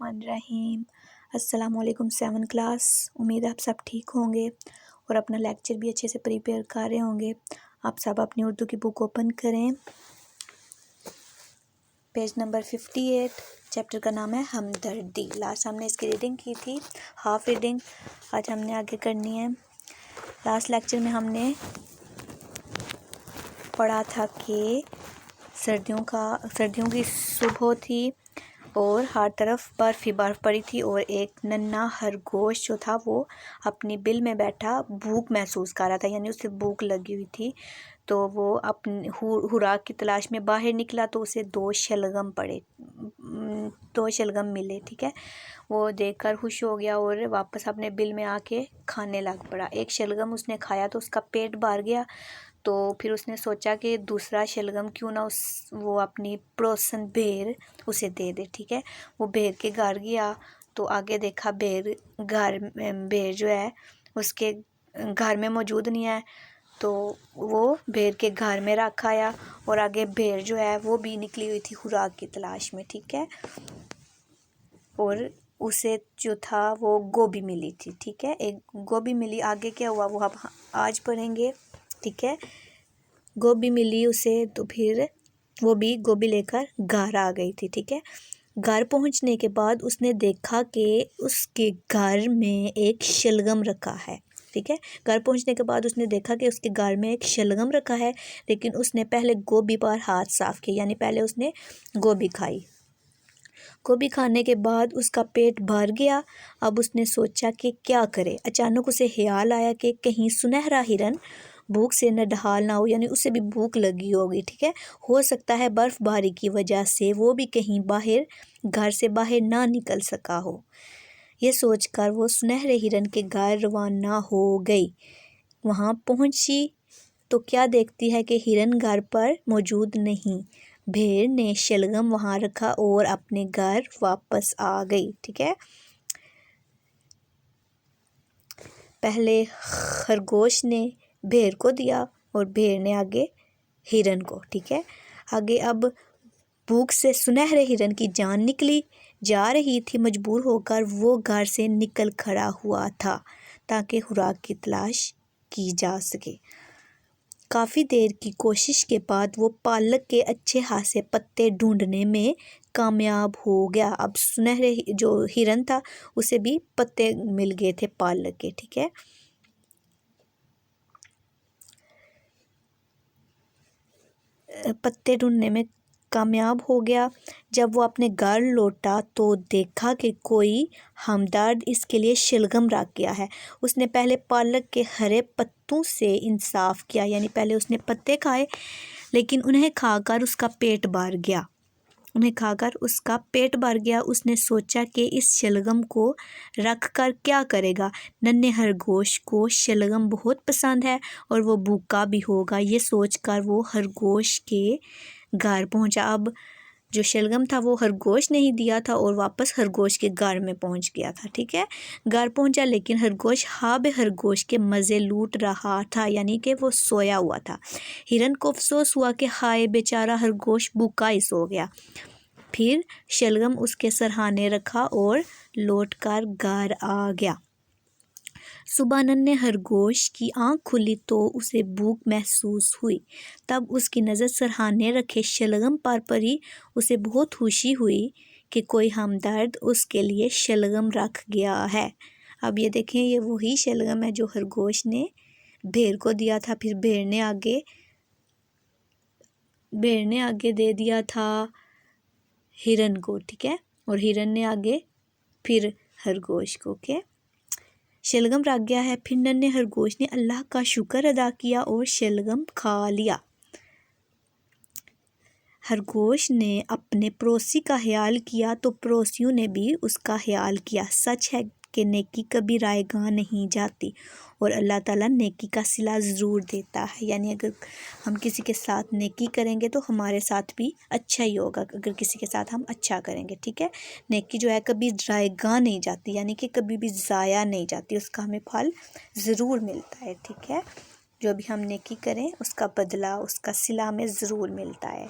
बिस्मिल्लाहिर्रहमानिर्रहीम। अस्सलाम वालेकुम 7 क्लास। उम्मीद है आप सब ठीक होंगे और अपना लेक्चर भी अच्छे से प्रिपेयर कर रहे होंगे। आप सब अपनी उर्दू की बुक ओपन करें, पेज नंबर 58। चैप्टर का नाम है हमदर्दी। लास्ट हमने इसकी रीडिंग की थी, हाफ रीडिंग। आज हमने आगे करनी है। लास्ट लेक्चर में हमने पढ़ा था कि सर्दियों की सुबह थी और हर तरफ बर्फ़ ही बर्फ़ पड़ी थी और एक नन्हा खरगोश जो था वो अपनी बिल में बैठा भूख महसूस कर रहा था, यानी उसे भूख लगी हुई थी। तो वो अपनी खुराक की तलाश में बाहर निकला तो उसे दो शलगम मिले। ठीक है, वो देखकर खुश हो गया और वापस अपने बिल में आके खाने लग पड़ा। एक शलगम उसने खाया तो उसका पेट भर गया। तो फिर उसने सोचा कि दूसरा शलगम क्यों ना वो अपनी पड़ोसन भेड़ उसे दे दे। ठीक है, वो भेड़ के घर गया तो आगे देखा भेड़ जो है उसके घर में मौजूद नहीं है। तो वो भेड़ के घर में रखा आया और आगे भेड़ जो है वो भी निकली हुई थी खुराक की तलाश में। ठीक है, और उसे जो था वो गोभी मिली थी। ठीक है, एक गोभी मिली। आगे क्या हुआ वो अब आज पढ़ेंगे। ठीक है, गोभी मिली उसे तो फिर वो भी गोभी लेकर घर आ गई थी। ठीक है, घर पहुंचने के बाद उसने देखा कि उसके घर में एक शलगम रखा है। ठीक है, घर पहुंचने के बाद उसने देखा कि उसके घर में एक शलगम रखा है, लेकिन उसने पहले गोभी पर हाथ साफ किया, यानी पहले उसने गोभी खाई। गोभी खाने के बाद उसका पेट भर गया। अब उसने सोचा कि क्या करे। अचानक उसे ख्याल आया कि कहीं सुनहरा हिरन भूख से नढाल ना हो, यानी उसे भी भूख लगी होगी। ठीक है, हो सकता है बर्फबारी की वजह से वो भी कहीं घर से बाहर ना निकल सका हो। ये सोचकर वो सुनहरे हिरन के घर रवाना हो गई। वहाँ पहुंची तो क्या देखती है कि हिरन घर पर मौजूद नहीं। भेड़ ने शलगम वहाँ रखा और अपने घर वापस आ गई। ठीक है, पहले खरगोश ने भेड़ को दिया और भेड़ ने आगे हिरन को। ठीक है, आगे अब भूख से सुनहरे हिरन की जान निकली जा रही थी। मजबूर होकर वो घर से निकल खड़ा हुआ था ताकि खुराक की तलाश की जा सके। काफ़ी देर की कोशिश के बाद वो पालक के अच्छे खासे पत्ते ढूंढने में कामयाब हो गया। अब सुनहरे जो हिरन था उसे भी पत्ते मिल गए थे पालक के। ठीक है, पत्ते ढूंढने में कामयाब हो गया। जब वो अपने घर लौटा तो देखा कि कोई हमदर्द इसके लिए शलगम रख गया है। उसने पहले पालक के हरे पत्तों से इंसाफ किया, यानी पहले उसने पत्ते खाए लेकिन उन्हें खाकर उसका पेट भर गया। उसने सोचा कि इस शलगम को रख कर क्या करेगा। नन्हे खरगोश को शलगम बहुत पसंद है और वो भूखा भी होगा। ये सोचकर वो खरगोश के घर पहुंचा। अब जो शलगम था वो खरगोश ने ही दिया था और वापस खरगोश के घर में पहुंच गया था। ठीक है, घर पहुंचा लेकिन खरगोश के मज़े लूट रहा था, यानी कि वो सोया हुआ था। हिरन को अफसोस हुआ कि हाय बेचारा खरगोश भूखा ही सो गया। फिर शलगम उसके सरहाने रखा और लौटकर घर आ गया। सुबह नन्हे खरगोश की आंख खुली तो उसे भूख महसूस हुई। तब उसकी नज़र सरहाने रखे शलगम पर पड़ी। उसे बहुत खुशी हुई कि कोई हमदर्द उसके लिए शलगम रख गया है। अब ये देखें, ये वही शलगम है जो खरगोश ने भेड़ को दिया था। फिर भेड़ ने आगे दे दिया था हिरन को। ठीक है, और हिरन ने आगे फिर खरगोश को के शलगम रख गया है। फिर नन्हे खरगोश ने अल्लाह का शुक्र अदा किया और शलगम खा लिया। खरगोश ने अपने पड़ोसी का ख्याल किया तो पड़ोसियों ने भी उसका ख्याल किया। सच है कि नेकी कभी रायगां नहीं जाती और अल्लाह ताला नेकी का सिला ज़रूर देता है, यानी अगर हम किसी के साथ नेकी करेंगे तो हमारे साथ भी अच्छा ही होगा, अगर किसी के साथ हम अच्छा करेंगे। ठीक है, नेकी जो है कभी रायगां नहीं जाती, यानी कि कभी भी ज़ाया नहीं जाती, उसका हमें फल ज़रूर मिलता है। ठीक है, जो भी हम नेकी करें उसका बदला, उसका सिला हमें ज़रूर मिलता है।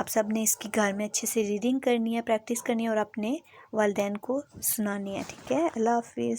आप सब ने इसकी घर में अच्छे से रीडिंग करनी है, प्रैक्टिस करनी है और अपने वालिदैन को सुनानी है। ठीक है, अल्लाह हाफिज़।